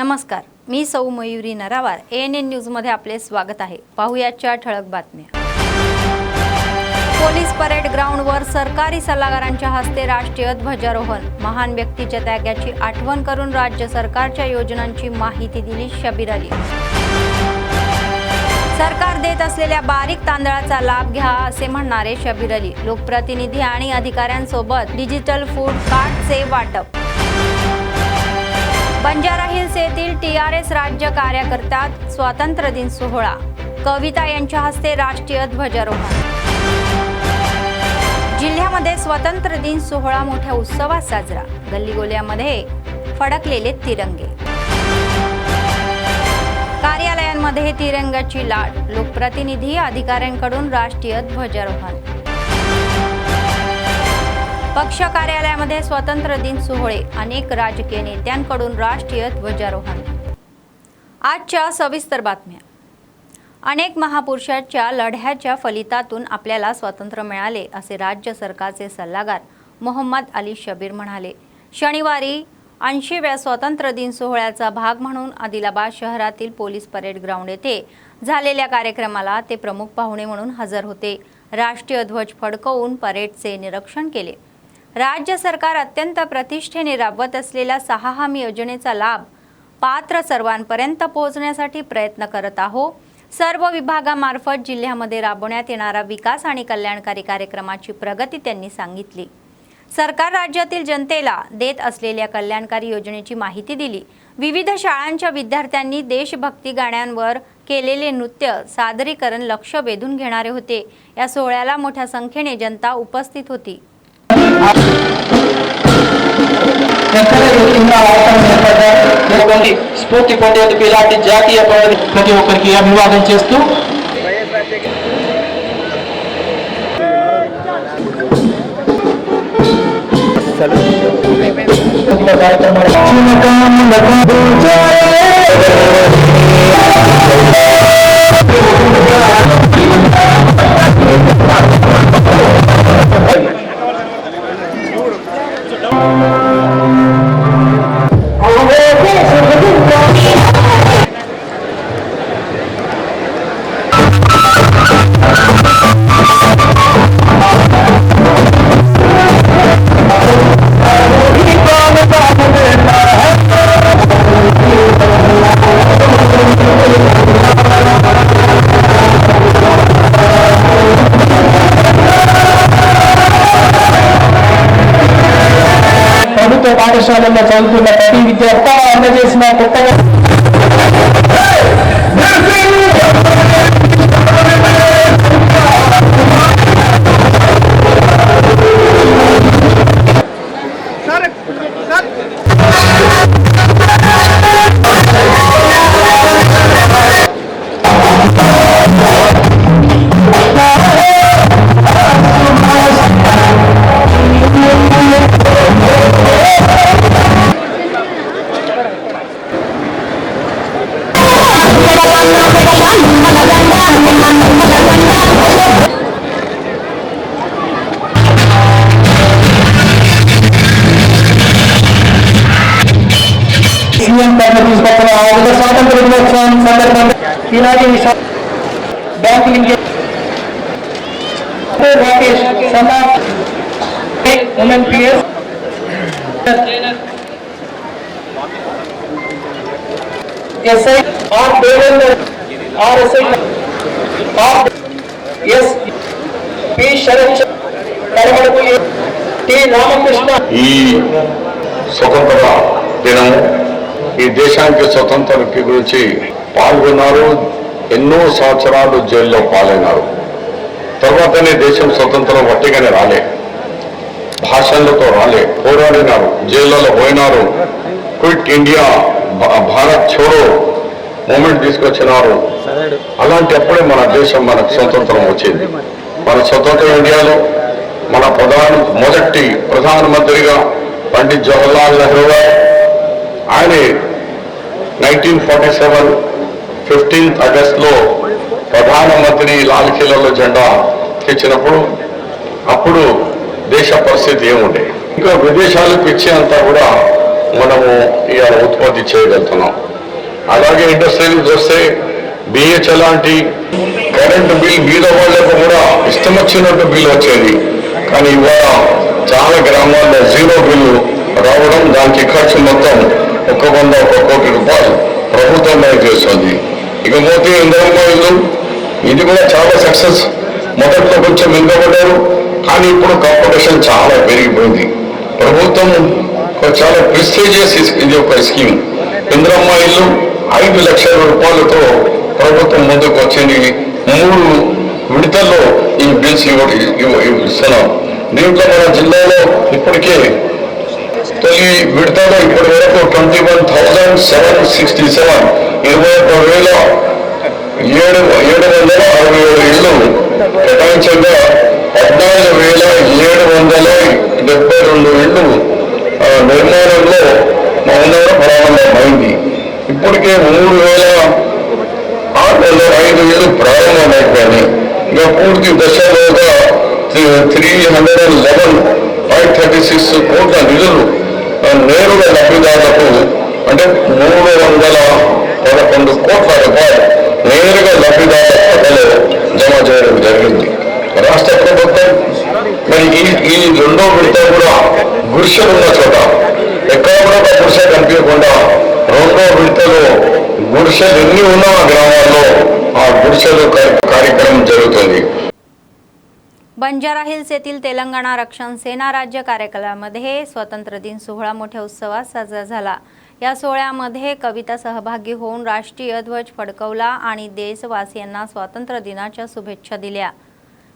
नमस्कार, मी सौ Mayuri नरावार। ANN news मध्ये आपले स्वागत आहे। पाहुयाच्या ठळक बातम्या। पोलीस परेड ग्राउंडवर सरकारी सल्लागारांच्या हस्ते राष्ट्रीय ध्वजारोहण। महान व्यक्तीच्या त्यागाची आठवण करून राज्य सरकारच्या योजनांची माहिती दिली शबीर अली। सरकार देत असलेल्या बारीक तांदळाचा लाभ घ्या असे म्हणणारे शबीर अली। लोकप्रतिनिधी आणि अधिकाऱ्यांसोबत डिजिटल फूड कार्डचे वाटप। बंजारा हिल्स येथील TRS राज्य कार्यकर्त्यात स्वातंत्र्य दिन सोहळा। कविता यांच्या हस्ते राष्ट्रीय ध्वजारोहण। जिल्ह्यामध्ये स्वातंत्र्य दिन सोहळा मोठ्या उत्सवात साजरा। गल्लीगोल्यामध्ये फडकलेले तिरंगे। कार्यालयांमध्ये तिरंगाची लाट। लोकप्रतिनिधी अधिकाऱ्यांकडून राष्ट्रीय ध्वजारोहण। पक्ष कार्यालयामध्ये स्वातंत्र्य दिन सोहळे। अनेक राजकीय नेत्यांकडून राष्ट्रीय ध्वजारोहण। आजच्या सविस्तर बातम्या। अनेक महापुरुषांच्या लढ्याच्या फलितातून आपल्याला स्वातंत्र्य मिळाले असे राज्य सरकारचे सल्लागार मोहम्मद अली शबीर म्हणाले। शनिवारी 80व्या स्वातंत्र्य दिन सोहळ्याचा भाग म्हणून आदिलाबाद शहरातील पोलीस परेड ग्राउंड येथे झालेल्या कार्यक्रमाला ते प्रमुख पाहुणे म्हणून हजर होते। राष्ट्रीय ध्वज फडकवून परेडचे निरीक्षण केले। राज्य सरकार अत्यंत प्रतिष्ठेने राबवत असलेल्या 6 हमी योजनेचा लाभ पात्र सर्वांपर्यंत पोहोचण्यासाठी प्रयत्न करत आहोत। सर्व विभागामार्फत जिल्ह्यामध्ये राबवण्यात येणारा विकास आणि कल्याणकारी कार्यक्रमाची प्रगती त्यांनी सांगितली। सरकार राज्यातील जनतेला देत असलेल्या कल्याणकारी योजनेची माहिती दिली। विविध शाळांच्या विद्यार्थ्यांनी देशभक्ती गाण्यांवर केलेले नृत्य सादरीकरण लक्ष वेधून घेणारे होते। या सोहळ्याला मोठ्या संख्येने जनता उपस्थित होती। స్ఫూర్తి పొందేందుకు ఇలాంటి జాతీయ ప్రతి ఒక్కరికి అభివాదం చేస్తూ పాఠశాలలో చదువుతున్న ప్రతి విద్యార్థి అందజేసిన కొత్తగా స్వాతంత్ర దినోత్సవం సందర్భంగా ఈనాటి బ్యాంకింగ్ రాకేష్ సమాజ్ women PS SI R Devender RSI R S P Sharath Karamadugu T Ramakrishna. ఈ స్వతంత్ర దినం ఈ దేశానికి స్వతంత్రం గురించి పాల్గొన్నారు। ఎన్నో సంవత్సరాలు జైల్లో పాలైనారు। తర్వాతనే దేశం స్వతంత్రం వట్టిగానే రాలే, భాషలతో రాలే, పోరాడినారు, జైళ్ళలో పోయినారు। క్విట్ ఇండియా భారత్ छोड़ो మూమెంట్ తీసుకొచ్చినారు। అలాంటి అప్పుడే మన దేశం మనకు స్వతంత్రం వచ్చింది। మన స్వతంత్ర ఇండియాలో మన మొదటి ప్రధానమంత్రిగా పండిత్ జవహర్లాల్ నెహ్రూ గారు ఆయన 1947 15th ఆగస్టులో ప్రధానమంత్రి లాల్ కిల్లాలో జెండా తెచ్చినప్పుడు అప్పుడు దేశ పరిస్థితి ఏముండే, ఇంకా విదేశాలకు ఇచ్చేంత కూడా మనము ఇవాళ ఉత్పత్తి చేయగలుగుతున్నాం। అలాగే ఇండస్ట్రీలు చూస్తే బిహెచ్ లాంటి కరెంటు బిల్ మీద వాళ్ళకు కూడా ఇష్టం వచ్చినట్టు బిల్ వచ్చేది. కానీ ఇవాళ చాలా గ్రామాల్లో జీరో బిల్లు రావడం, దానికి ఖర్చు మొత్తం 100 కోటి రూపాయలు ప్రభుత్వం చేస్తుంది. ఇకపోతే ఇందిరమ్మ ఇల్లు, ఇది కూడా చాలా సక్సెస్. మొదట్లో కొంచెం వెనుకబడ్డారు, కానీ ఇప్పుడు కాంపిటీషన్ చాలా పెరిగిపోయింది. ప్రభుత్వం చాలా ప్రెస్టీజియస్ ఇది ఒక స్కీమ్. ఇందిరమ్మ ఇల్లు 5 లక్షల రూపాయలతో ప్రభుత్వం ముందుకు వచ్చింది. 3 విడతల్లో ఈ బిల్స్ ఇస్తున్నాం. దీంట్లో మన జిల్లాలో ఇప్పటికే తొలి విడతలో ఇప్పటి వరకు 21,767 21,767 ఇళ్ళు కేటాయించగా 14,772 ఇళ్ళు నిర్మాణంలో మౌనంగా ప్రారంభమైంది. ఇప్పటికే 3,605 ఇళ్ళు ప్రారంభమైపోయినాయి. ఇక పూర్తి దశలోగా 311.36 కోట్ల నిధులు నేరుగా లబ్ధిదారులకు, అంటే 311 కోట్ల రూపాయలు నేరుగా లబ్ధిదారుల ఖాతాలో జమ చేయడం జరిగింది. రాష్ట్ర ప్రభుత్వం మరి ఈ రెండో విడత కూడా గుడిసెలు ఉన్న చోట ఎక్కడ కూడా ఒక గుడిసె కనిపించకుండా రెండో విడతలో గుడిసెలు ఎన్ని ఉన్నా ఆ గ్రామాల్లో ఆ గుడిసెలు కార్యక్రమం జరుగుతుంది. बंजारा हिल्स येथील तेलंगणा रक्षण सेना राज्य कार्यालयामध्ये स्वातंत्र्य दिन सोहळा मोठ्या उत्सवात साजरा झाला। या सोहळ्यामध्ये कविता सहभागी होऊन राष्ट्रीय ध्वज फडकवला आणि देशवासियांना स्वातंत्र्य दिनाच्या शुभेच्छा दिल्या।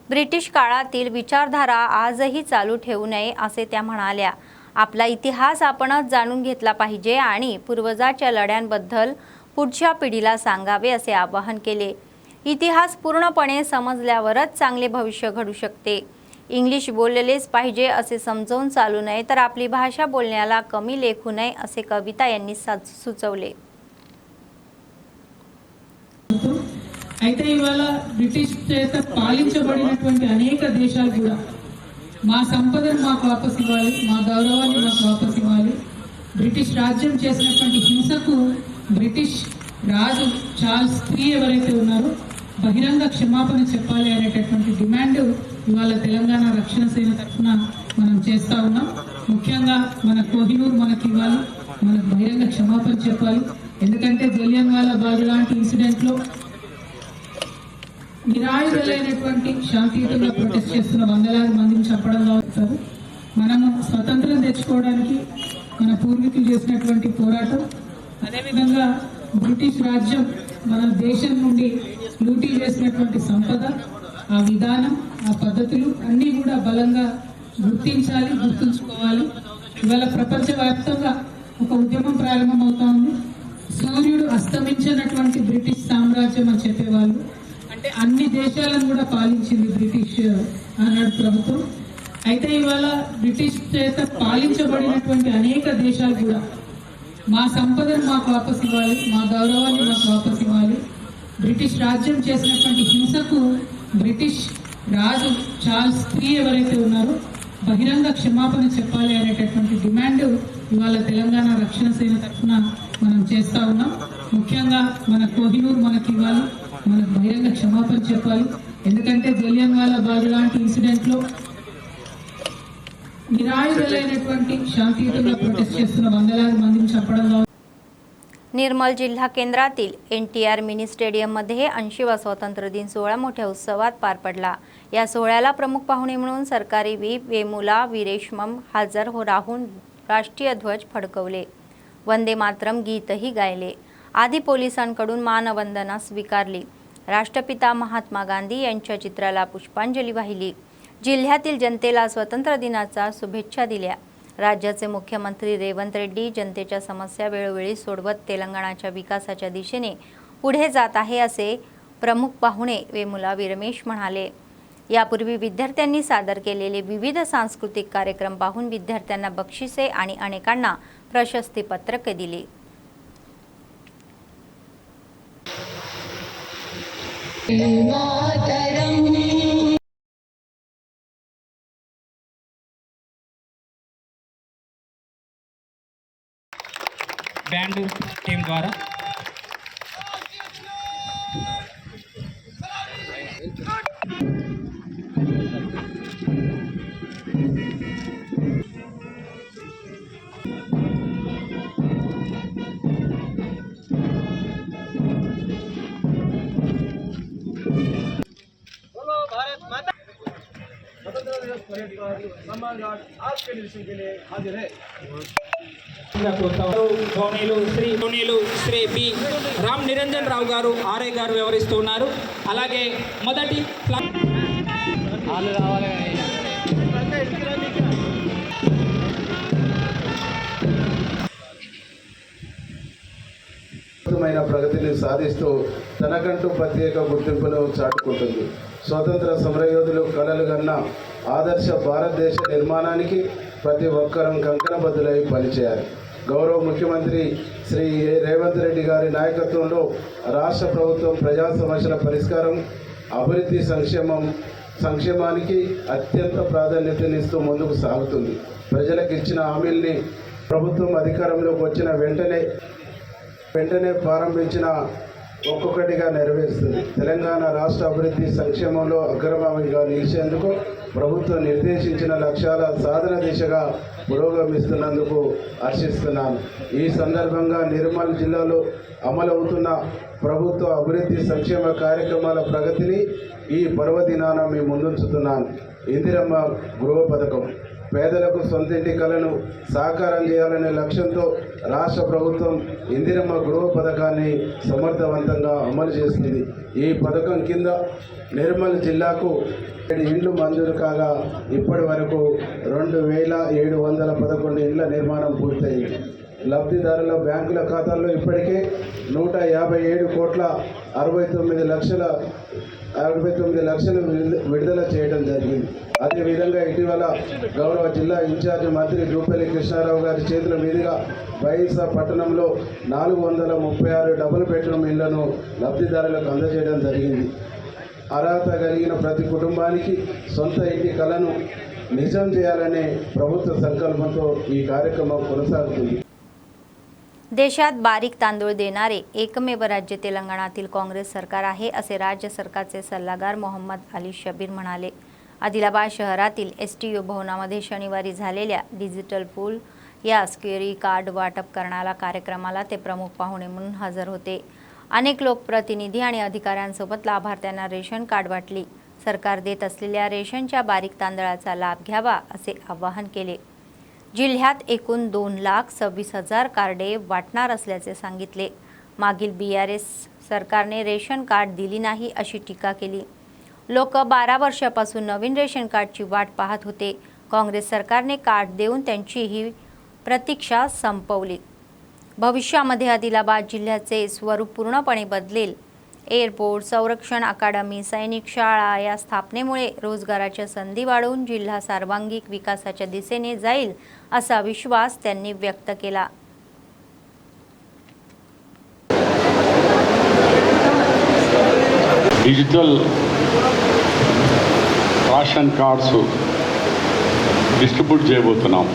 ब्रिटिश काळातील विचारधारा आजही चालू ठेवू नये असे त्या म्हणाल्या। आपला इतिहास आपणच जाणून घेतला पाहिजे आणि पूर्वजांच्या लढ्यांबद्दल पुढच्या पिढीला सांगावे असे आवाहन केले। इतिहास पूर्णपणे समजल्यावरच चांगले भविष्य घडू शकते। इंग्लिश बोललेलेच पाहिजे असे समजून चालू नये, तर आपली भाषा बोलण्याला कमी लेखू नये असे कविता यांनी सुचवले। అయితే ఇవాళ బ్రిటిష్ చేత పాలించబడినటువంటి అనేక దేశాలు కూడా మా సంపదను మాకు వాపసు ఇవ్వాలి, మా గౌరవాన్ని మాకు వాపసు ఇవ్వాలి, బ్రిటిష్ రాజ్యం చేసినటువంటి హింసకు బ్రిటిష్ రాజు చార్ల్స్ III ఎవరైతే ఉన్నారో బహిరంగ క్షమాపణ చెప్పాలి అనేటటువంటి డిమాండ్ ఇవాళ తెలంగాణ రక్షణ సేన తరఫున మనం చేస్తూ ఉన్నాం। ముఖ్యంగా మన కోహినూర్ మనకి ఇవ్వాలి, మనకు బహిరంగ క్షమాపణ చెప్పాలి। ఎందుకంటే జలియన్వాలా బాగ్ లాంటి ఇన్సిడెంట్లో నిరాయుధులైనటువంటి శాంతియుతంగా ప్రొటెస్ట్ చేస్తున్న వందలాది మందిని చంపడం కావచ్చు। మనము స్వతంత్రం తెచ్చుకోవడానికి మన పూర్వీకులు చేసినటువంటి పోరాటం, అదేవిధంగా బ్రిటిష్ రాజ్యం మన దేశం నుండి లూటీ చేసినటువంటి సంపద, ఆ విధానం, ఆ పద్ధతులు అన్నీ కూడా బలంగా గుర్తించాలి, గుర్తుంచుకోవాలి। ఇవాళ ప్రపంచవ్యాప్తంగా ఒక ఉద్యమం ప్రారంభమవుతా ఉంది। సూర్యుడు అస్తమించినటువంటి బ్రిటిష్ సామ్రాజ్యం అని చెప్పేవాళ్ళు, అంటే అన్ని దేశాలను కూడా పాలించింది బ్రిటిష్ ఆనాడు ప్రభుత్వం। అయితే ఇవాళ బ్రిటిష్ చేత పాలించబడినటువంటి అనేక దేశాలు కూడా మా సంపదను మాకు వాపసు ఇవ్వాలి, మా గౌరవాన్ని మాకు వాపసు ఇవ్వాలి, బ్రిటిష్ రాజ్యం చేసినటువంటి హింసకు బ్రిటిష్ రాజు చార్ల్స్ III ఎవరైతే ఉన్నారో బహిరంగ క్షమాపణ చెప్పాలి అనేటటువంటి డిమాండ్ ఇవాళ తెలంగాణ రక్షణ సేన తరఫున మనం చేస్తూ ఉన్నాం। ముఖ్యంగా మన కోహినూర్ మనకి ఇవ్వాలి, మనకు బహిరంగ క్షమాపణ చెప్పాలి। ఎందుకంటే జలియన్వాలా బాగ్ లాంటి ఇన్సిడెంట్లో నిరాయుధులైనటువంటి శాంతియుతంగా ప్రొటెస్ట్ చేస్తున్న వందలాది మందిని చంపడం కావచ్చు। निर्मल जिल्हा केंद्रातील NTR मिनी स्टेडियममध्ये 80वा स्वातंत्र्य दिन सोहळा मोठ्या उत्सवात पार पडला। या सोहळ्याला प्रमुख पाहुणे म्हणून सरकारी व्हीप वेमुला वीरेशमम हजर राहून राष्ट्रीय ध्वज फडकवले, वंदे मातरम गीतही गायले, आदी पोलिसांकडून मानवंदना स्वीकारली, राष्ट्रपिता महात्मा गांधी यांच्या चित्राला पुष्पांजली वाहिली, जिल्ह्यातील जनतेला स्वातंत्र्य दिनाच्या शुभेच्छा दिल्या। राज्याचे मुख्यमंत्री रेवंत रेड्डी जनतेच्या समस्या वेळोवेळी सोडवत तेलंगणाच्या विकासाच्या दिशेने पुढे जात आहे असे प्रमुख पाहुणे वेमुला वीरमेश म्हणाले। यापूर्वी विद्यार्थ्यांनी सादर केलेले विविध सांस्कृतिक कार्यक्रम पाहून विद्यार्थ्यांना बक्षिसे आणि अनेकांना प्रशस्ती पत्रके दिली। బ్యాండ్ టీం ద్వారా पर सम्मानगण आपके निरीक्षण के लिए हाजिर है। గౌనీలు శ్రీ బి రామ్ నిరంజన్ రావు గారు ఆర్ఐ గారు వ్యవహరిస్తున్నారు. అలాగే మొదటి అద్భుతమైన ప్రగతిని సాధిస్తూ తనకంటూ ప్రత్యేక గుర్తింపును చాటుకుంటుంది. స్వతంత్ర సమరయోధులు కలలు కన్న ఆదర్శ భారతదేశ నిర్మాణానికి ప్రతి ఒక్కరం కంకణబద్దులై పనిచేయాలి. గౌరవ ముఖ్యమంత్రి శ్రీ రేవంత్ రెడ్డి గారి నాయకత్వంలో రాష్ట్ర ప్రభుత్వం ప్రజా సమస్యల పరిష్కారం, అభివృద్ధి, సంక్షేమానికి అత్యంత ప్రాధాన్యతనిస్తూ ముందుకు సాగుతుంది. ప్రజలకు ఇచ్చిన హామీల్ని ప్రభుత్వం అధికారంలోకి వచ్చిన వెంటనే ప్రారంభించిన ఒక్కొక్కటిగా నెరవేరుస్తుంది. తెలంగాణ రాష్ట్ర అభివృద్ధి సంక్షేమంలో అగ్రగామిగా నిలిచేందుకు ప్రభుత్వం నిర్దేశించిన లక్ష్యాల సాధన దిశగా పురోగమిస్తున్నందుకు హర్షిస్తున్నాను. ఈ సందర్భంగా నిర్మల్ జిల్లాలో అమలవుతున్న ప్రభుత్వ అభివృద్ధి సంక్షేమ కార్యక్రమాల ప్రగతిని ఈ పర్వదినాన మీ ముందుంచుతున్నాను. ఇందిరమ్మ గృహ పథకం పేదలకు సొంతింటి కలను సాకారం చేయాలనే లక్ష్యంతో రాష్ట్ర ప్రభుత్వం ఇందిరమ్మ గృహ పథకాన్ని సమర్థవంతంగా అమలు చేస్తుంది. ఈ పథకం కింద నిర్మల్ జిల్లాకు 7 ఇండ్లు మంజూరు కాగా ఇప్పటి వరకు 2711 ఇండ్ల నిర్మాణం పూర్తయింది. లబ్ధిదారుల బ్యాంకుల ఖాతాల్లో ఇప్పటికే 157,69 లక్షలు విడుదల చేయడం జరిగింది. అదేవిధంగా ఇటీవల గౌరవ జిల్లా ఇన్ఛార్జి మంత్రి జూపల్లి కృష్ణారావు గారి చేతుల మీదుగా బైసా పట్టణంలో 436 డబుల్ బెడ్రూమ్ ఇళ్లను లబ్ధిదారులకు అందజేయడం జరిగింది. అర్హత కలిగిన ప్రతి కుటుంబానికి సొంత ఇంటి కలను నిజం చేయాలనే ప్రభుత్వ संकल्पंतो ఈ కార్యక్రమం కొనసాగుతుంది. देशात बारीक तांदूळ देणारे एकमेव राज्य तेलंगणातील काँग्रेस सरकार आहे असे राज्य सरकारचे सल्लागार मोहम्मद अली शबीर म्हणाले. आदिलाबाद शहरातील एसटीयू भवनामध्ये शनिवारी झालेल्या डिजिटल पूल या स्क्वेअरी कार्ड वाटप करणाऱ्या कार्यक्रमाला ते प्रमुख पाहुणे म्हणून हजर होते. अनेक लोकप्रतिनिधी आणि अधिकाऱ्यांसोबत लाभार्थ्यांना रेशन कार्ड वाटली. सरकार देत असलेल्या रेशनच्या बारीक तांदळाचा लाभ घ्यावा असे आवाहन केले. जिल्ह्यात एकूण 2,26,000 कार्डे वाटणार असल्याचे सांगितले. मागील BRS सरकारने रेशन कार्ड दिली नाही अशी टीका केली. लोक 12 वर्षापासून नवीन रेशन कार्डची वाट पाहत होते. काँग्रेस सरकारने कार्ड देऊन त्यांची ही प्रतीक्षा संपवली. भविष्यामध्ये आदिलाबाद जिल्ह्याचे स्वरूप पूर्णपणे बदलेल. एअरपोर्ट, संरक्षण अकादमी, सैनिक शाळा या स्थापनेमुळे रोजगाराच्या संधी वाढून जिल्हा सर्वांगीण विकासाच्या दिशेने जाईल असा विश्वास त्यांनी व्यक्त केला. డిజిటల్ రేషన్ కార్డ్స్ డిస్ట్రిబ్యూట్ చేయబోతున్నాం.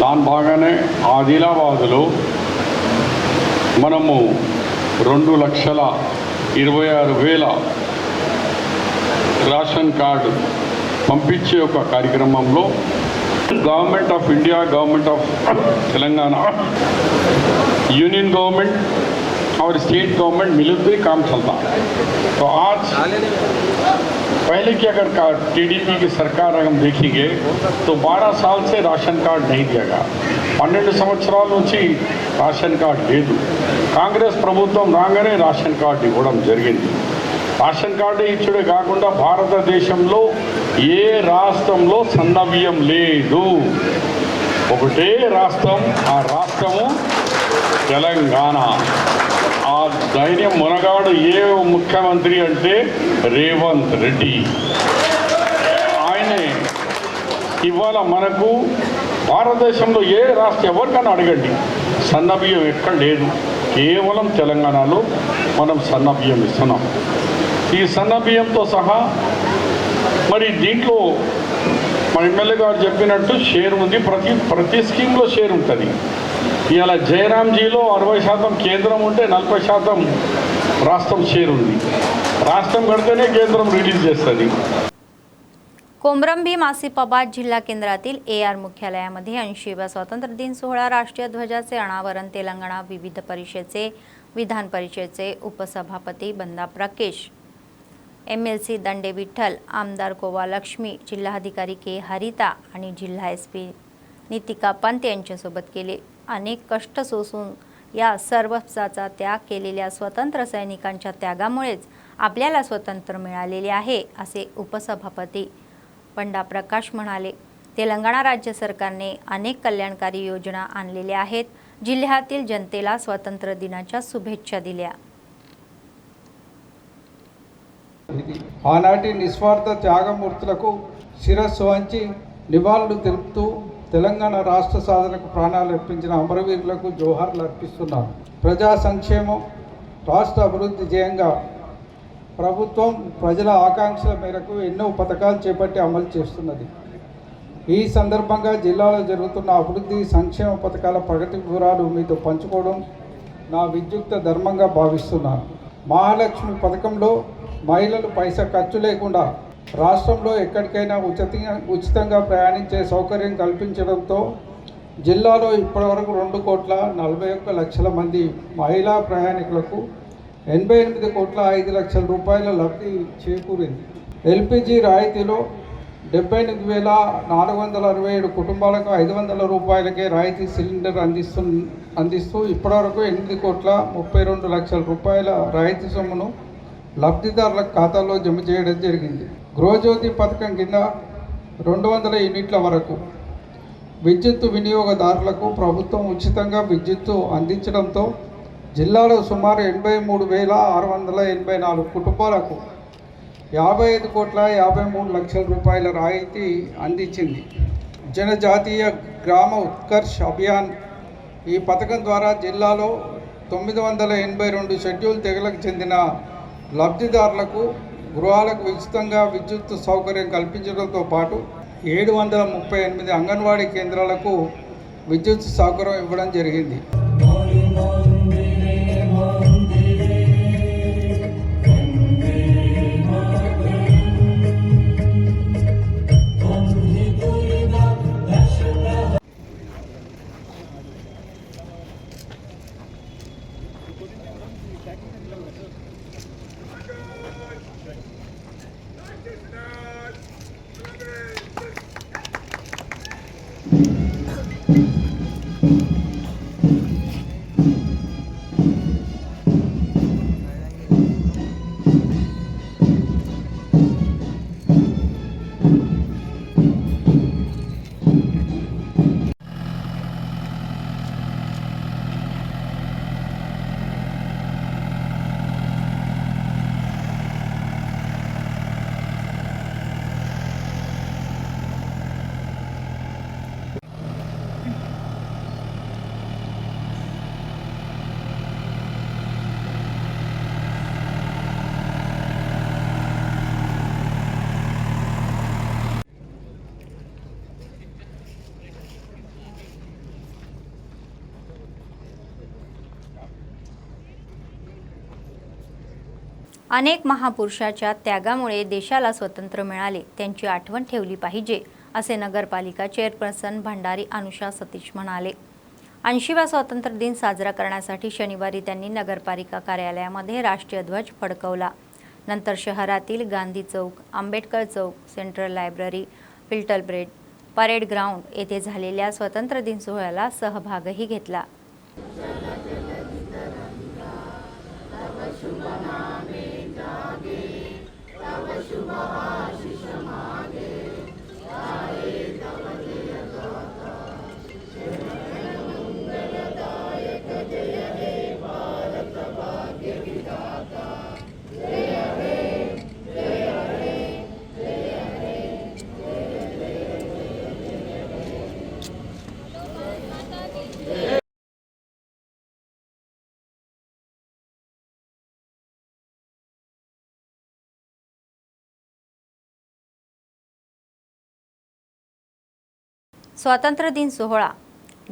దాని భాగానే ఆదిలాబాద్లో మనము 2,26,000 రేషన్ కార్డు పంపించే ఒక కార్యక్రమంలో government of India, government of Telangana, union government और स्टेट गवर्नमेंट मिलकर काम चलता. तो आज पहले की अगर टीडीपी की सरकार हम देखेंगे तो 12 साल से राशन कार्ड नहीं दिया गया. 12 సంవత్సరాల నుంచి రాషన్ కార్డ్ లేదు. కాంగ్రెస్ ప్రభుత్వం రాగానే రాషన్ కార్డు ఇవ్వడం జరిగింది. రేషన్ కార్డు ఇచ్చుడే కాకుండా భారతదేశంలో ఏ రాష్ట్రంలో సన్నబియ్యం లేదు. ఒకటే రాష్ట్రం, ఆ రాష్ట్రము తెలంగాణ. ఆ ధైర్యం మునగాడు ఏ ముఖ్యమంత్రి అంటే రేవంత్ రెడ్డి. ఆయనే ఇవాళ మనకు భారతదేశంలో ఏ రాష్ట్రం ఎవరికైనా అడగండి, సన్నబియ్యం ఎక్కడ లేదు. కేవలం తెలంగాణలో మనం సన్నబియ్యం ఇస్తున్నాం. ఈ సన్నబియ్యంతో సహా మరి దీంట్లో మన ఎమ్మెల్యే గారు చెప్పినట్టు షేర్ ఉంది. ప్రతి స్కీమ్లో షేర్ ఉంటుంది. ఇవాళ జయరామ్జీలో 60% కేంద్రం ఉంటే 40% రాష్ట్రం షేర్ ఉంది. రాష్ట్రం కడితేనే కేంద్రం రిలీజ్ చేస్తుంది. कोमरंभी मासिपाबाद जिल्हा केंद्रातील AR मुख्यालयामध्ये 80वा स्वातंत्र्य दिन सोहळा राष्ट्रीय ध्वजाचे अनावरण तेलंगणा विविध परिषदेचे विधान परिषदेचे उपसभापती बंदा प्रकेश MLC दंडे विठ्ठल, आमदार कोवा लक्ष्मी, जिल्हाधिकारी के हरिता आणि जिल्हा SP नितिका पंत यांच्यासोबत केले. अनेक कष्ट सोसून या सर्वस्वाचा त्याग केलेल्या स्वतंत्र सैनिकांच्या त्यागामुळेच आपल्याला स्वातंत्र्य मिळालेले आहे, असे उपसभापती पंडा प्रकाश म्हणाले. तेलंगणा राज्य सरकारने अनेक कल्याणकारी योजना आणलेल्या आहेत. जिल्ह्यातील जनतेला स्वातंत्र्य दिनाच्या शुभेच्छा दिल्या. ఆనాటి నిస్వార్థ త్యాగమూర్తులకు శిరస్సు వంచి నివాళులు తెలుపుతూ తెలంగాణ రాష్ట్ర సాధనకు ప్రాణాలు అర్పించిన అమరవీరులకు జోహార్లు అర్పిస్తున్నాను. ప్రజా సంక్షేమం, రాష్ట్ర అభివృద్ధి ధ్యేయంగా ప్రభుత్వం ప్రజల ఆకాంక్షల మేరకు ఎన్నో పథకాలు చేపట్టి అమలు చేస్తున్నది. ఈ సందర్భంగా జిల్లాలో జరుగుతున్న అభివృద్ధి సంక్షేమ పథకాల ప్రగతి వివరాలు మీతో పంచుకోవడం నా విద్యుక్త ధర్మంగా భావిస్తున్నాను. మహాలక్ష్మి పథకంలో మహిళలు పైసా ఖర్చు లేకుండా రాష్ట్రంలో ఎక్కడికైనా ఉచితంగా ప్రయాణించే సౌకర్యం కల్పించడంతో జిల్లాలో ఇప్పటివరకు 2,41,00,000 మంది మహిళా ప్రయాణికులకు 88,05,00,000 రూపాయల లబ్ధి చేకూరింది. LPG రాయితీలో 78,467 కుటుంబాలకు 500 రూపాయలకే రాయితీ సిలిండర్ అందిస్తూ ఇప్పటివరకు 8,32,00,000 రూపాయల రాయితీ సొమ్మును లబ్ధిదారుల ఖాతాలో జమ చేయడం జరిగింది. గృహజ్యోతి పథకం కింద 200 యూనిట్ల వరకు విద్యుత్ వినియోగదారులకు ప్రభుత్వం ఉచితంగా విద్యుత్తు అందించడంతో జిల్లాలో సుమారు 83,684 కుటుంబాలకు 55,53,00,000 రూపాయల రాయితీ అందించింది. జనజాతీయ గ్రామ ఉత్కర్ష్ అభియాన్ ఈ పథకం ద్వారా జిల్లాలో 982 షెడ్యూల్ తెగలకు చెందిన లబ్ధిదారులకు గృహాలకు ఉచితంగా విద్యుత్ సౌకర్యం కల్పించడంతో పాటు 738 అంగన్వాడీ కేంద్రాలకు విద్యుత్ సౌకర్యం ఇవ్వడం జరిగింది. अनेक महापुरुषाच्या त्यागामुळे देशाला स्वातंत्र्य मिळाले, त्यांची आठवण ठेवली पाहिजे, असे नगरपालिका चेअरपर्सन भंडारी अनुषा सतीश म्हणाले. 80वा स्वातंत्र्य दिन साजरा करण्यासाठी शनिवारी त्यांनी नगरपालिका कार्यालयामध्ये राष्ट्रीय ध्वज फडकवला. नंतर शहरातील गांधी चौक, आंबेडकर चौक, central library, filter bread, parade ground येथे झालेल्या स्वातंत्र्य दिन सोहळ्याला सहभागही घेतला. स्वातंत्र्य दिन सोहळा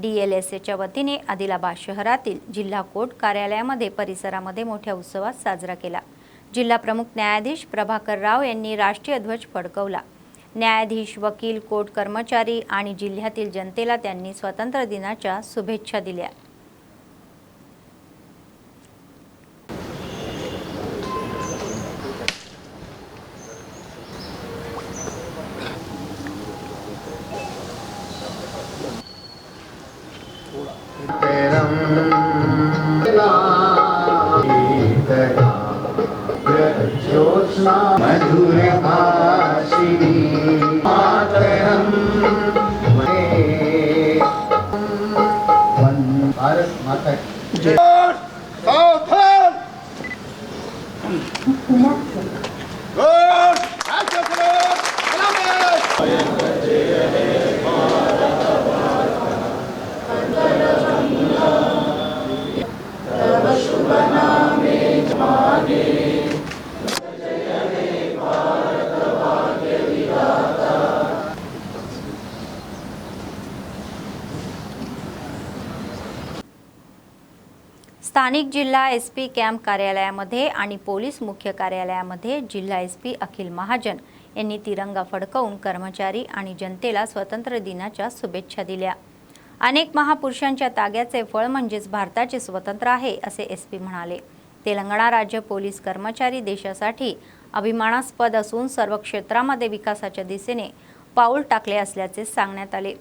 DLSAच्या वतीने आदिलाबाद शहरातील जिल्हा कोर्ट कार्यालयामध्ये परिसरामध्ये मोठ्या उत्सवात साजरा केला. जिल्हा प्रमुख न्यायाधीश प्रभाकर राव यांनी राष्ट्रीय ध्वज फडकवला. न्यायाधीश, वकील, कोर्ट कर्मचारी आणि जिल्ह्यातील जनतेला त्यांनी स्वातंत्र्य दिनाच्या शुभेच्छा दिल्या. मधुर भाषिणी मातरम भारत माता की स्थानिक जिल्हा एसपी कॅम्प कार्यालयामध्ये आणि पोलीस मुख्य कार्यालयामध्ये जिल्हा एसपी अखिल महाजन यांनी तिरंगा फडकवून कर्मचारी आणि जनतेला स्वातंत्र्य दिनाच्या शुभेच्छा दिल्या. अनेक महापुरुषांच्या त्यागाचे फळ म्हणजेच भारताचे स्वातंत्र्य आहे असे एसपी म्हणाले. तेलंगणा राज्य पोलीस कर्मचारी देशासाठी अभिमानास्पद असून सर्व क्षेत्रामध्ये विकासाच्या दिशेने पाऊल टाकले असल्याचे सांगण्यात आले.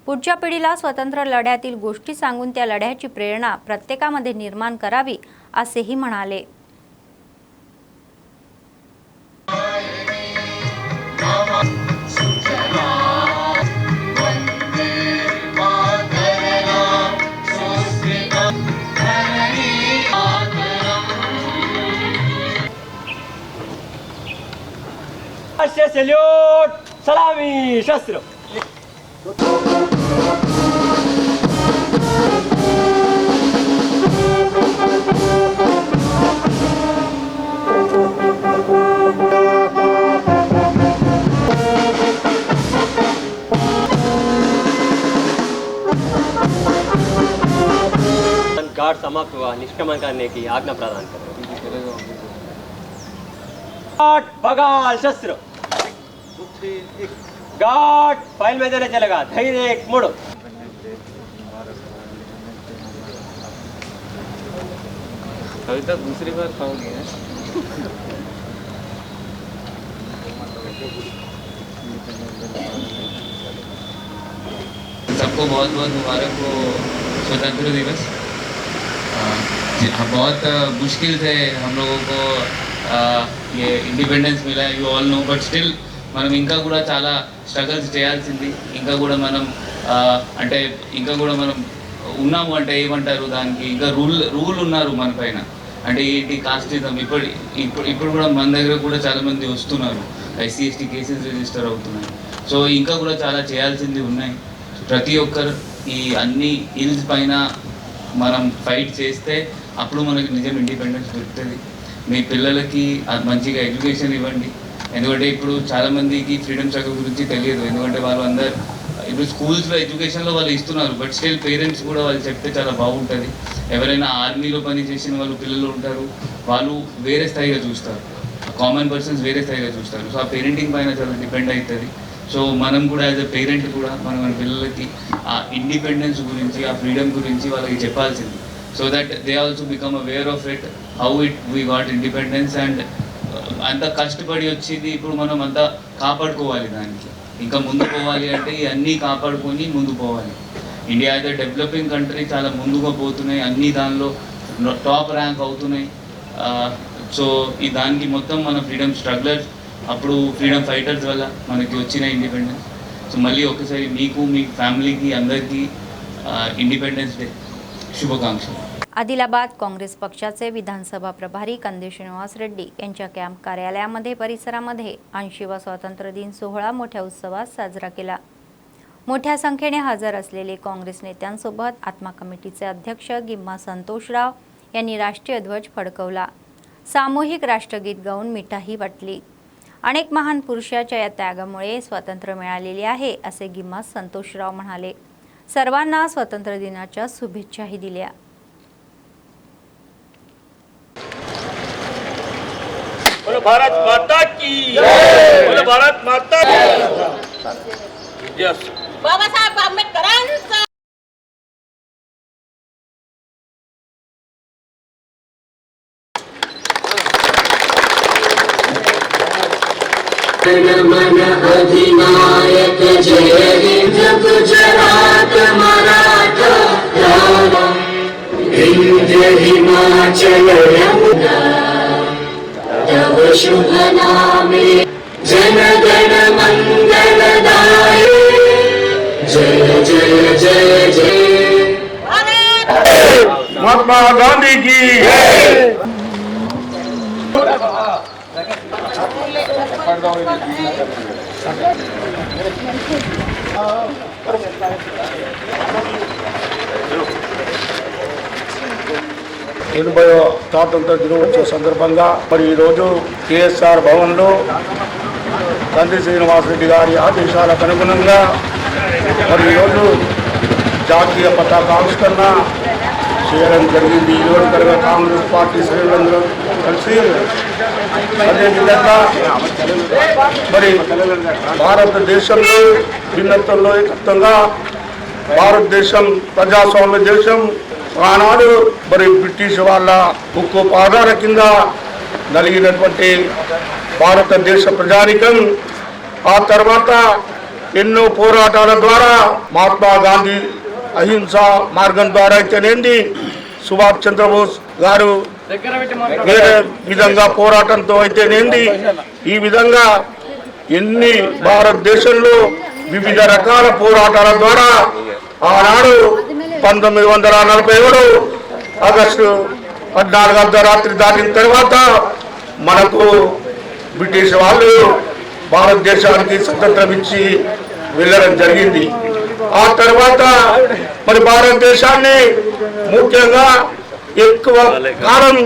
पुढच्या पिढीला स्वतंत्र लढ्यातील गोष्टी सांगून त्या लढ्याची प्रेरणा प्रत्येकामध्ये निर्माण करावी असेही म्हणाले. सल्यूट सलामी शस्त्र गार्ड समाप्त हुआ, निष्क्रमण करने की आज्ञा प्रदान करें. बगाल शस्त्र गार्ड फाइल में देने चलेगा. धैर्य एक मुड़. अभी तक दूसरी बार खाओगे. सबको बहुत बहुत मुबारक हो स्वतंत्र दिवस. बहुत मुश्किल से हम लोगों को ये इंडिपेंडेंस मिला, you all know. But still మనం ఇంకా కూడా చాలా స్ట్రగల్స్ చేయాల్సింది. ఇంకా కూడా మనం అంటే ఇంకా కూడా మనం ఉన్నాము అంటే ఏమంటారు దానికి, ఇంకా రూల్ ఉన్నారు మన పైన. అంటే ఏంటి కాస్టిజం. ఇప్పుడు కూడా మన దగ్గర కూడా చాలామంది వస్తున్నారు, SC/ST కేసెస్ రిజిస్టర్ అవుతున్నాయి. సో ఇంకా కూడా చాలా చేయాల్సింది ఉన్నాయి. ప్రతి ఒక్కరు ఈ అన్ని ఇల్స్ పైన మనం ఫైట్ చేస్తే అప్పుడు మనకి నిజం ఇండిపెండెన్స్ దొరుకుతుంది. మీ పిల్లలకి మంచిగా ఎడ్యుకేషన్ ఇవ్వండి. ఎందుకంటే ఇప్పుడు చాలామందికి ఫ్రీడమ్ స్ట్రగుల్ గురించి తెలియదు. ఎందుకంటే వాళ్ళు అందరు ఇప్పుడు స్కూల్స్లో ఎడ్యుకేషన్లో వాళ్ళు ఇస్తున్నారు, బట్ స్టిల్ పేరెంట్స్ కూడా వాళ్ళు చెప్తే చాలా బాగుంటుంది. ఎవరైనా ఆర్మీలో పని చేసిన వాళ్ళు పిల్లలు ఉంటారు, వాళ్ళు వేరే స్థాయిగా చూస్తారు, కామన్ పర్సన్స్ వేరే స్థాయిగా చూస్తారు. సో ఆ పేరెంటింగ్ పైన చాలా డిపెండ్ అవుతుంది. సో మనం కూడా యాజ్ అ పేరెంట్ కూడా మన పిల్లలకి ఆ ఇండిపెండెన్స్ గురించి, ఆ ఫ్రీడమ్ గురించి వాళ్ళకి చెప్పాల్సింది. So that they also become aware of it, how we got independence. And అంత కష్టపడి వచ్చింది, ఇప్పుడు మనం అంతా కాపాడుకోవాలి. దానికి ఇంకా ముందు పోవాలి అంటే ఇవన్నీ కాపాడుకొని ముందు పోవాలి. ఇండియా అయితే డెవలపింగ్ కంట్రీ, చాలా ముందుగా పోతున్నాయి, అన్ని దానిలో టాప్ ర్యాంక్ అవుతున్నాయి. సో ఈ దానికి మొత్తం మన ఫ్రీడమ్ స్ట్రగ్లర్స్, అప్పుడు ఫ్రీడమ్ ఫైటర్స్ వల్ల మనకి వచ్చిన ఇండిపెండెన్స్. సో మళ్ళీ ఒకసారి మీకు, మీ ఫ్యామిలీకి, అందరికీ इंडिपेंडन्स डे शुभकामना. आदिलाबाद काँग्रेस पक्षाचे विधानसभा प्रभारी कंदे श्रीनिवास रेड्डी यांच्या कॅम्प कार्यालयामध्ये परिसरामध्ये 80वा स्वातंत्र्य दिन सोहळा मोठ्या उत्सवात साजरा केला. मोठ्या संख्येने हजर असलेले काँग्रेस नेत्यांसोबत आत्मा कमिटीचे अध्यक्ष गिम्मा संतोषराव यांनी राष्ट्रीय ध्वज फडकवला. सामूहिक राष्ट्रगीत गाऊन मिठाई वाटली. अनेक महान पुरुषांच्या या त्यागामुळे स्वातंत्र्य मिळालेले आहे असे गिम्मा संतोषराव म्हणाले. सर्वांना स्वातंत्र्य दिनाच्या शुभेच्छाही दिल्या. बोलो भारत माता की जय. बोलो भारत माता की यस. बाबासाहेब आंबेडकरांचा मन अधिनायक जय हे गुजरात मराठा हिमाचल यमुना तव शुभ नामे जन गण मंगलदाये जय जय जय जय महात्मा गांधी की ఎనభైవ స్వాతంత్ర దినోత్సవ సందర్భంగా మరి ఈరోజు కేఎస్ఆర్ భవన్లో తండ్రి శ్రీనివాసరెడ్డి గారి ఆదేశాలకు అనుగుణంగా మరి ఈరోజు జాతీయ పతాకావిష్కరణ చేయడం జరిగింది. ఈరోజు కనుక కాంగ్రెస్ పార్టీ శ్రేణులందరూ కలిసి అదేవిధంగా మరి భారతదేశంలో భిన్నత్వంలో ఏకత్వంగా భారతదేశం ప్రజాస్వామ్య దేశం. ఆనాడు మరి బ్రిటిష్ వాళ్ళ ఉక్కు పాదాల కింద నలిగినటువంటి భారతదేశ ప్రజానికం ఆ తర్వాత ఎన్నో పోరాటాల ద్వారా మహాత్మా గాంధీ అహింస మార్గం ద్వారా అయితేనేంది, సుభాష్ చంద్రబోస్ గారు వేరే విధంగా పోరాటంతో అయితేనేంది, ఈ విధంగా ఎన్ని భారతదేశంలో వివిధ రకాల పోరాటాల ద్వారా ఆనాడు 1947 ఆగస్టు 14 అర్ధరాత్రి దాటిన తర్వాత మనకు బ్రిటిష్ వాళ్ళు భారతదేశానికి స్వతంత్రం ఇచ్చి వెళ్ళడం జరిగింది. ఆ తర్వాత మరి భారతదేశాన్ని ముఖ్యంగా ఎక్కువ కాలం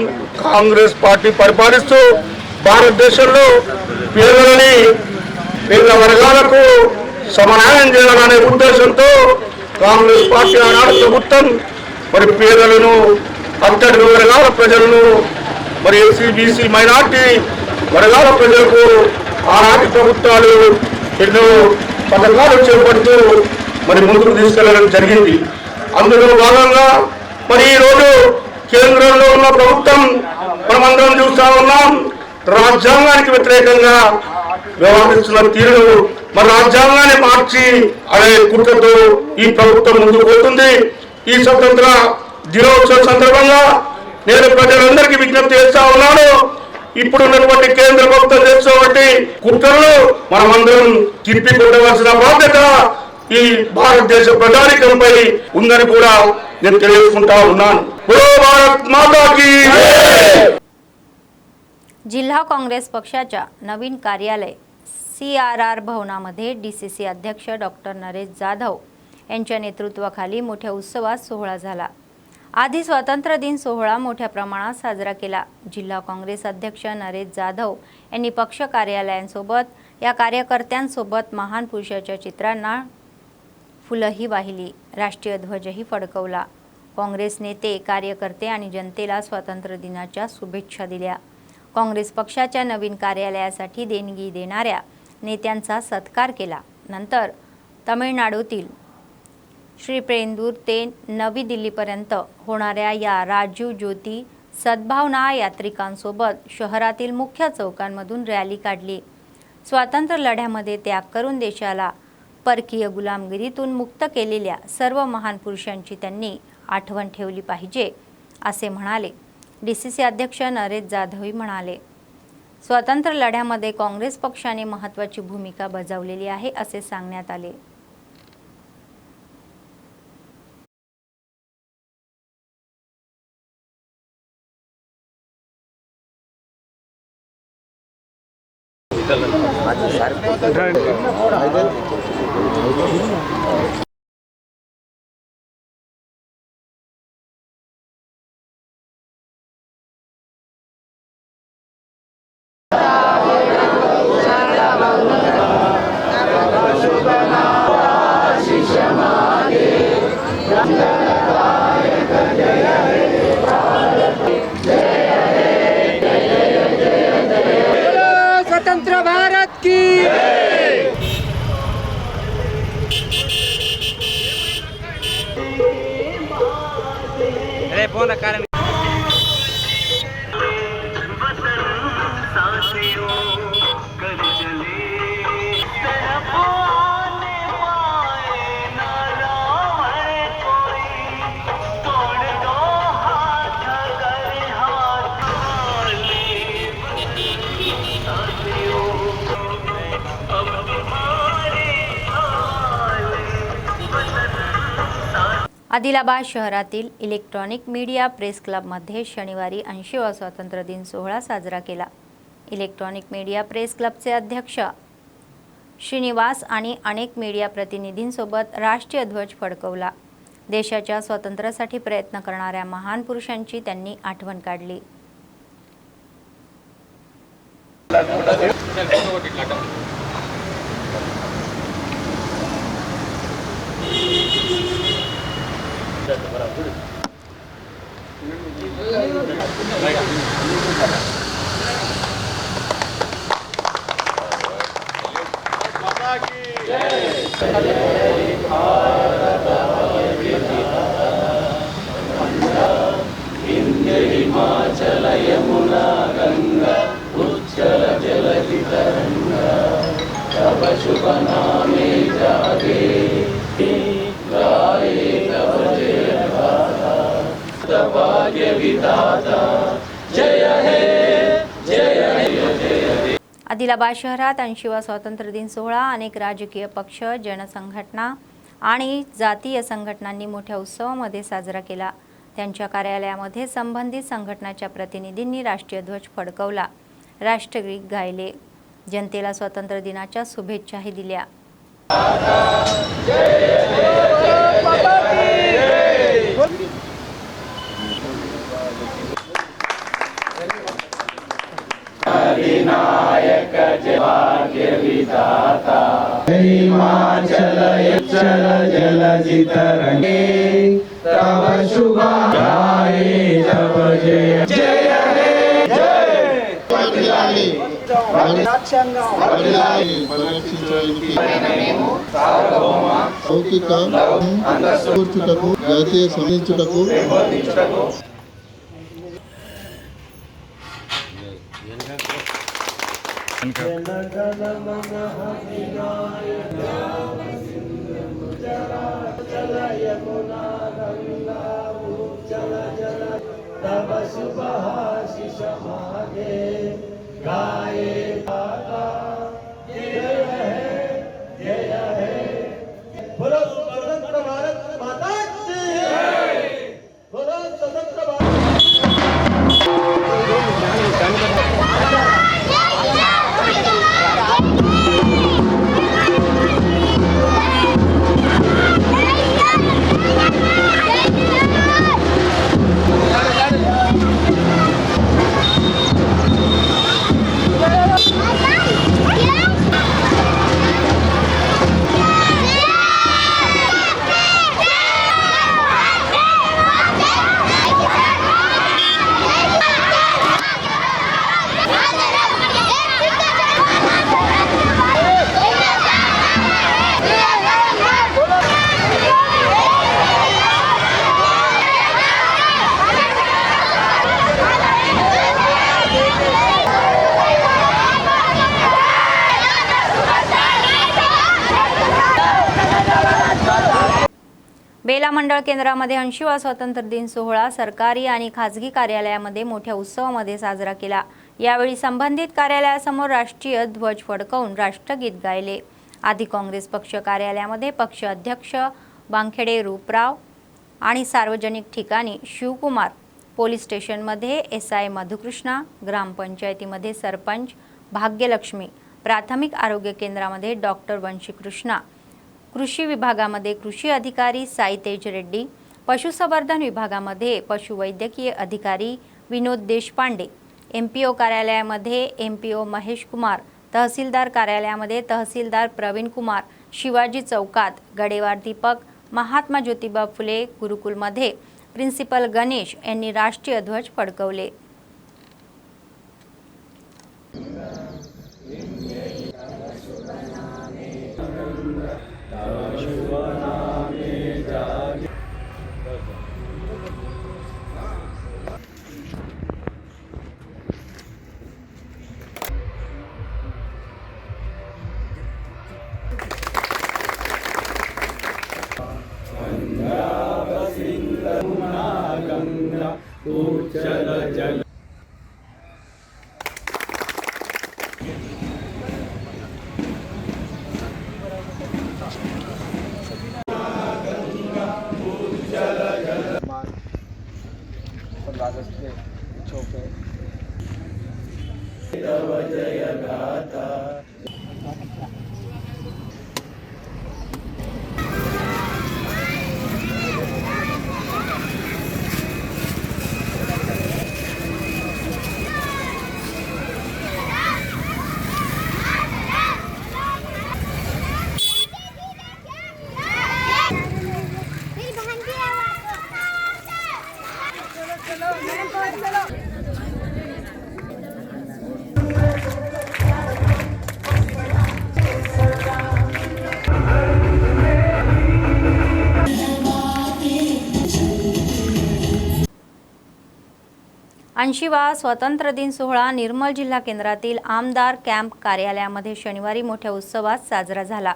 కాంగ్రెస్ పార్టీ పరిపాలిస్తూ భారతదేశంలో పేదలని పేద వర్గాలకు సమన్యాయం చేయాలనే ఉద్దేశంతో కాంగ్రెస్ పార్టీ ఆనాడు ప్రభుత్వం మరి పేదలను, అంతటి వర్గాల ప్రజలను, మరి ఎస్సీ బీసీ మైనార్టీ వర్గాల ప్రజలకు ఆనాటి ప్రభుత్వాలు ఎన్నో పథకాలు చేపడుతూ మరి ముందుకు తీసుకెళ్లడం జరిగింది. అందులో భాగంగా మరి ఈరోజు కేంద్రంలో ఉన్న ప్రభుత్వం మనమందరం చూస్తా ఉన్నాం, రాజ్యాంగానికి వ్యతిరేకంగా వ్యవహరిస్తున్న తీరును మన రాజ్యాంగాన్ని మార్చి అనే కుట్రతో ఈ ప్రభుత్వం ముందుకు పోతుంది. ఈ స్వతంత్ర దినోత్సవ సందర్భంగా నేను ప్రజలందరికీ విజ్ఞప్తి చేస్తా ఉన్నాను, ఇప్పుడున్నటువంటి కేంద్ర ప్రభుత్వం చేస్తున్నటువంటి కుట్రలు మనమందరం తిప్పి కొట్టవలసిన బాధ్యత ఈ భారతదేశ ప్రజానికంపై ఉందని కూడా నేను తెలియజేసుకుంటా ఉన్నాను. భారత్ మాతాకి. जिल्हा काँग्रेस पक्षाच्या नवीन कार्यालय CRR भवनामध्ये DCC अध्यक्ष डॉक्टर नरेश जाधव यांच्या नेतृत्वाखाली मोठ्या उत्सवात सोहळा झाला. आधी स्वातंत्र्य दिन सोहळा मोठ्या प्रमाणात साजरा केला. जिल्हा काँग्रेस अध्यक्ष नरेश जाधव यांनी पक्ष कार्यालयांसोबत या कार्यकर्त्यांसोबत महान पुरुषाच्या चित्रांना फुलंही वाहिली, राष्ट्रीय ध्वजही फडकवला. काँग्रेस नेते, कार्यकर्ते आणि जनतेला स्वातंत्र्य दिनाच्या शुभेच्छा दिल्या. काँग्रेस पक्षाच्या नवीन कार्यालयासाठी देणगी देणाऱ्या नेत्यांचा सत्कार केला. नंतर तमिळनाडूतील श्रीपेरुंबूर ते नवी दिल्लीपर्यंत होणाऱ्या या राजीव ज्योती सद्भावना यात्रिकांसोबत शहरातील मुख्य चौकांमधून रॅली काढली. स्वातंत्र्य लढ्यामध्ये त्याग करून देशाला परकीय गुलामगिरीतून मुक्त केलेल्या सर्व महान पुरुषांची त्यांनी आठवण ठेवली पाहिजे असे म्हणाले. DCC अध्यक्ष नरेश जाधव म्हणाले, स्वातंत्र्य लढ्यामध्ये काँग्रेस पक्षाने महत्त्वाची भूमिका बजावलेली आहे असे सांगण्यात आले. स्वतंत्र भारत की फोन कारण आदिलाबाद शहरातील इलेक्ट्रॉनिक मीडिया प्रेस क्लबमध्ये शनिवारी 80वा स्वातंत्र्य दिन सोहळा साजरा केला. इलेक्ट्रॉनिक मीडिया प्रेस क्लबचे अध्यक्ष श्रीनिवास आणि अनेक मीडिया प्रतिनिधींसोबत राष्ट्रीय ध्वज फडकवला. देशाच्या स्वातंत्र्यासाठी प्रयत्न करणाऱ्या महान पुरुषांची त्यांनी आठवण काढली. आदिलाबाद शहरात 80वा स्वातंत्र्य दिन सोहळा अनेक राजकीय पक्ष, जनसंघटना आणि जातीय संघटनांनी मोठ्या उत्सवामध्ये साजरा केला. त्यांच्या कार्यालयामध्ये संबंधित संघटनाच्या प्रतिनिधींनी राष्ट्रीय ध्वज फडकवला, राष्ट्रगीत गायले, जनतेला स्वातंत्र्य दिनाच्या शुभेच्छाही दिल्या. अधिनायक भाग्य विधाता हिमाचल चल जलधि तरंगे तब शुभ गाये तब जय जय हे जय पटिलाली పరిరక్షించడానికి లౌకిక కూర్చుటకు జాతీయ సంధించుటకు बेला मंडळ केंद्रामध्ये 80वा स्वातंत्र्य दिन सोहळा सरकारी आणि खाजगी कार्यालयामध्ये मोठ्या उत्सवामध्ये साजरा केला. यावेळी संबंधित कार्यालयासमोर राष्ट्रीय ध्वज फडकवून राष्ट्रगीत गायले. आधी काँग्रेस पक्ष कार्यालयामध्ये पक्ष अध्यक्ष बांखेडे रूपराव आणि सार्वजनिक ठिकाणी शिवकुमार, पोलीस स्टेशनमध्ये SI मधुकृष्णा, ग्रामपंचायतीमध्ये सरपंच भाग्यलक्ष्मी, प्राथमिक आरोग्य केंद्रामध्ये डॉक्टर वंशीकृष्णा, कृषी विभागामध्ये कृषी अधिकारी साई तेज रेड्डी, पशुसंवर्धन विभागामध्ये पशुवैद्यकीय अधिकारी विनोद देशपांडे, MPO कार्यालयामध्ये MPO महेश कुमार, तहसीलदार कार्यालयामध्ये तहसीलदार प्रवीण कुमार, शिवाजी चौकात गडेवार दीपक, महात्मा ज्योतिबा फुले गुरुकुलमध्ये प्रिन्सिपल गणेश यांनी राष्ट्रीय ध्वज फडकवले. पर लागत के चौक है। ऐंशीवा स्वातंत्र्य दिन सोहळा निर्मल जिल्हा केंद्रातील आमदार कॅम्प कार्यालयामध्ये शनिवारी मोठ्या उत्सवात साजरा झाला।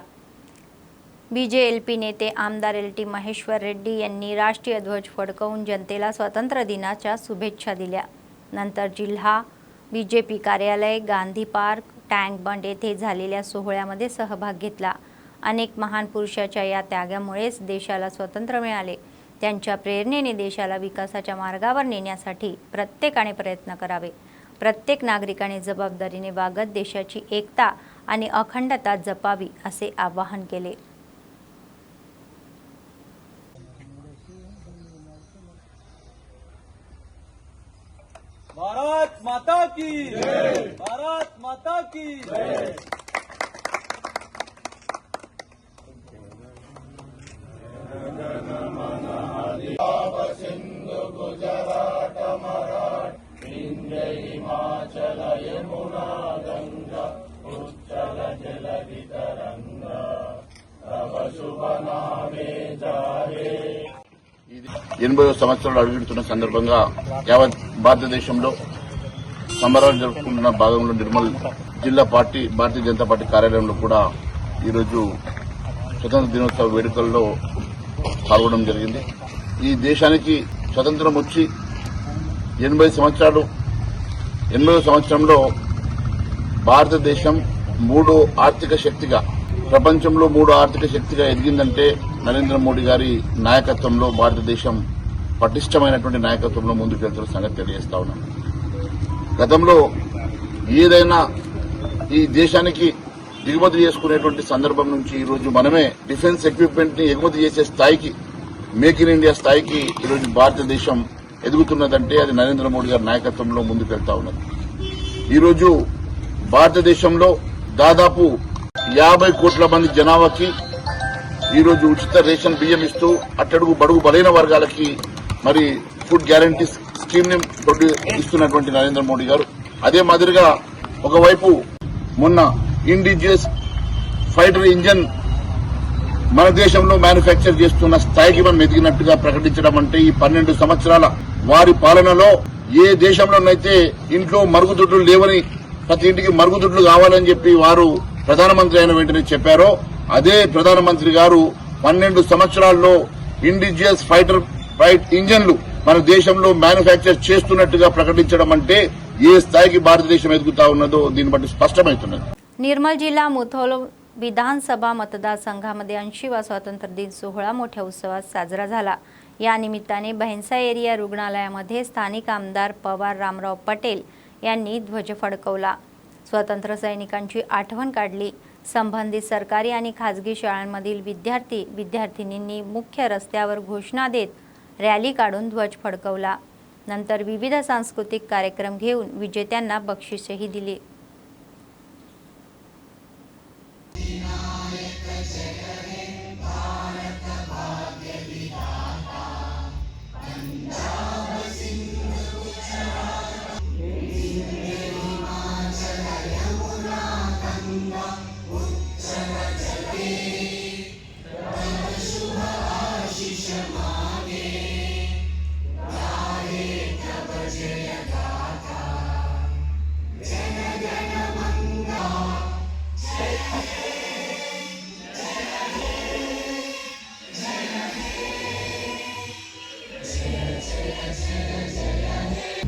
बीजेएलपी नेते आमदार LT महेश्वर रेड्डी यांनी राष्ट्रीय ध्वज फडकवून जनतेला स्वातंत्र्य दिनाच्या शुभेच्छा दिल्या। नंतर जिल्हा बीजेपी कार्यालय, गांधी पार्क, टँक बंड येथे झालेल्या सोहळ्यामध्ये सहभाग घेतला। अनेक महान पुरुषाच्या या त्यागामुळेच देशाला स्वातंत्र्य मिळाले। त्यांच्या प्रेरणेने देशाला विकासाच्या मार्गावर नेण्यासाठी प्रत्येकाने प्रयत्न करावे। प्रत्येक नागरिकाने जबाबदारीने वागत देशाची एकता आणि अखंडता जपावी असे आवाहन केले। भारत माता की जय, भारत माता की जय। सिंधु गुजरात मराठ इंद्र हिमाचल यमुना गंगा उच्चल जलधि तरंगा तव शुभ नामे जारे। 80వ సంవత్సరాలు అడుగుతున్న సందర్భంగా యావత్ భారతదేశంలో సంబరాలు జరుపుకుంటున్న భాగంలో నిర్మల్ జిల్లా భారతీయ జనతా పార్టీ కార్యాలయంలో కూడా ఈరోజు స్వతంత్ర దినోత్సవ వేడుకల్లో పాల్గొనడం జరిగింది। ఈ దేశానికి స్వతంత్రం వచ్చి 80 సంవత్సరాలు 80వ సంవత్సరంలో భారతదేశం మూడో ఆర్థిక శక్తిగా ప్రపంచంలో మూడో ఆర్థిక శక్తిగా ఎదిగిందంటే నరేంద్ర మోడీ గారి నాయకత్వంలో భారతదేశం పటిష్టమైనటువంటి నాయకత్వంలో ముందుకెళ్తున్న సంగతి తెలియజేస్తా ఉన్నాను। గతంలో ఏదైనా ఈ దేశానికి దిగుమతి చేసుకునేటువంటి సందర్భం నుంచి ఈరోజు మనమే డిఫెన్స్ ఎక్విప్మెంట్ ని ఎగుమతి చేసే స్థాయికి, మేక్ ఇన్ ఇండియా స్థాయికి ఈరోజు భారతదేశం ఎదుగుతున్నదంటే అది నరేంద్ర మోడీ గారి నాయకత్వంలో ముందుకెళ్తా ఉన్నది। ఈరోజు భారతదేశంలో దాదాపు 50 కోట్ల మంది జనాభాకి ఈరోజు ఉచిత రేషన్ బియ్యం ఇస్తూ అట్టడుగు బడుగు బలైన వర్గాలకి మరి ఫుడ్ గ్యారంటీ స్కీమ్ ని ఇస్తున్నటువంటి నరేంద్ర మోడీ గారు అదే మాదిరిగా ఒకవైపు మొన్న ఇండిజియస్ ఫైటర్ ఇంజన్ మన దేశంలో మ్యానుఫ్యాక్చర్ చేస్తున్న స్థాయికి మనం ఎదిగినట్టుగా ప్రకటించడం అంటే ఈ 12 సంవత్సరాల వారి పాలనలో ఏ దేశంలోనైతే ఇంట్లో మరుగుదొడ్లు లేవని ప్రతి ఇంటికి మరుగుదొడ్లు కావాలని చెప్పి వారు ప్రధానమంత్రి అయిన వెంటనే చెప్పారో అదే ప్రధానమంత్రి గారు 12 సంవత్సరాల్లో ఇండిజియస్ ఫైట్ ఇంజన్లు మన దేశంలో మ్యానుఫ్యాక్చర్ చేస్తున్నట్టుగా ప్రకటించడం అంటే ఏ స్థాయికి భారతదేశం ఎదుగుతా ఉన్నదో దీన్ని బట్టి స్పష్టమవుతున్నది। निर्मल जिल्हा मुधोल विधानसभा मतदारसंघामध्ये 80वा स्वातंत्र्य दिन सोहळा मोठ्या उत्सवात साजरा झाला। या निमित्ताने बहन्सा एरिया रुग्णालयामध्ये स्थानिक आमदार पवार रामराव पटेल यांनी ध्वज फडकवला। स्वातंत्र्य सैनिकांची आठवण काढली। संबंधित सरकारी आणि खासगी शाळांमधील विद्यार्थिनींनी मुख्य रस्त्यावर घोषणा देत रॅली काढून ध्वज फडकवला। नंतर विविध सांस्कृतिक कार्यक्रम घेऊन विजेत्यांना बक्षीसही दिली।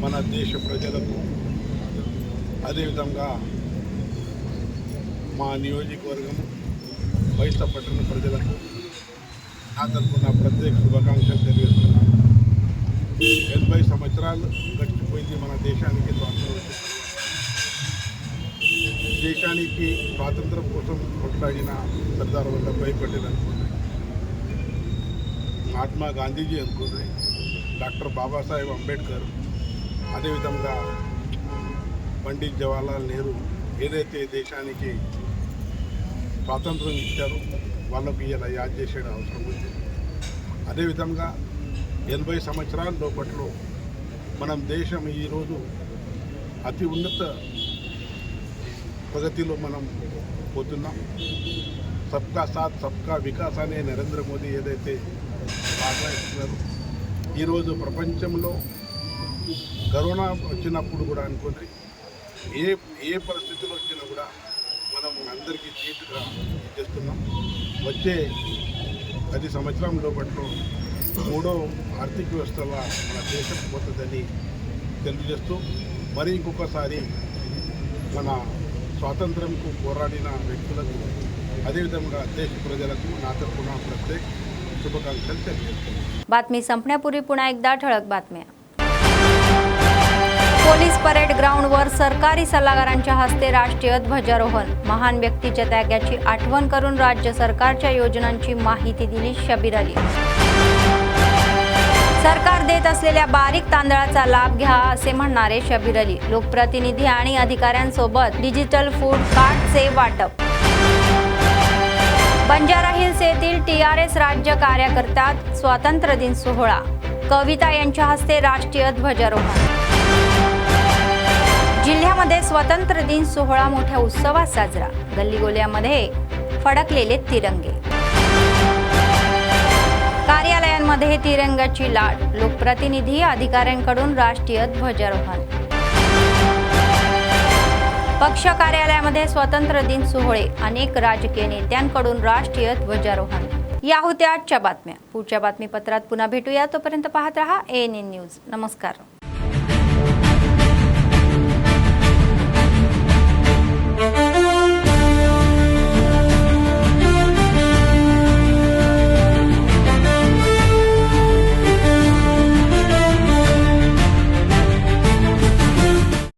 మన దేశ ప్రజలకు అదేవిధంగా మా నియోజకవర్గం బైసా పట్టణ ప్రజలకు నా తరపున ప్రత్యేక శుభాకాంక్షలు తెలియజేస్తున్నాను। 80 సంవత్సరాలు గడిచిపోయింది మన దేశానికి స్వాతంత్రం వచ్చే తర్వాత. దేశానికి స్వాతంత్రం కోసం కొట్లాడిన సర్దార్ వల్లభాయ్ పటేల్ అనుకోండి, మహాత్మా గాంధీజీ అనుకోండి, డాక్టర్ బాబాసాహెబ్ అంబేద్కర్, అదేవిధంగా పండిత్ జవహర్లాల్ నెహ్రూ ఏదైతే దేశానికి స్వాతంత్రం ఇచ్చారో వాళ్ళకు ఇలా యాద్ చేసే అవసరం ఉంది. అదేవిధంగా 80 సంవత్సరాల లోపట్లో మనం దేశం ఈరోజు అతి ఉన్నత ప్రగతిలో మనం పోతున్నాం. సబ్కా సాత్ సబ్కా వికాస్ అనే నరేంద్ర మోదీ ఏదైతే బాగా ఇస్తున్నారు, ఈరోజు ప్రపంచంలో కరోనా వచ్చినప్పుడు కూడా అనుకోండి, ఏ పరిస్థితులు వచ్చినా కూడా మనం అందరికీ ధీటుగా చేస్తున్నాం. వచ్చే 10 సంవత్సరం లోపట్లో 3వ ఆర్థిక వ్యవస్థగా మన దేశం పోతుందని తెలియజేస్తూ, మరి ఇంకొకసారి మన స్వాతంత్రంకు పోరాడిన వ్యక్తులకు అదేవిధంగా देश प्रजలకు నా తరపున प्रत्येक शुभाकांक्षలు తెలియజేస్తున్నాను. बातमी संपण्यापूर्वी पुन्हा एकदा ठळक बातम्या. पोलीस परेड ग्राउंडवर सरकारी सल्लागारांच्या हस्ते राष्ट्रीय ध्वजारोहण. महान व्यक्तीच्या त्यागाची आठवण करून राज्य सरकारच्या योजनांची माहिती दिली शबीर अली. सरकार देत असलेल्या बारीक तांदळाचा लाभ घ्या असे म्हणणारे शबीर अली. लोकप्रतिनिधी आणि अधिकाऱ्यांसोबत डिजिटल फूड कार्डचे वाटप. बंजारा हिल्स येथील TRS राज्य कार्यकर्त्यात स्वातंत्र्य दिन सोहळा. कविता यांच्या हस्ते राष्ट्रीय ध्वजारोहण. जिल्ह्यामध्ये स्वातंत्र्य दिन सोहळा मोठ्या उत्सवात साजरा. गल्लीगोल्यामध्ये फडकलेले तिरंगे. कार्यालयांमध्ये तिरंगाची लाट. लोकप्रतिनिधी अधिकाऱ्यांकडून राष्ट्रीय ध्वजारोहण. पक्ष कार्यालयामध्ये स्वातंत्र्य दिन सोहळे. अनेक राजकीय नेत्यांकडून राष्ट्रीय ध्वजारोहण. या होत्या आजच्या बातम्या. पुढच्या बातमीपत्रात पुन्हा भेटूया. तोपर्यंत पाहत रहा ANN न्यूज. नमस्कार.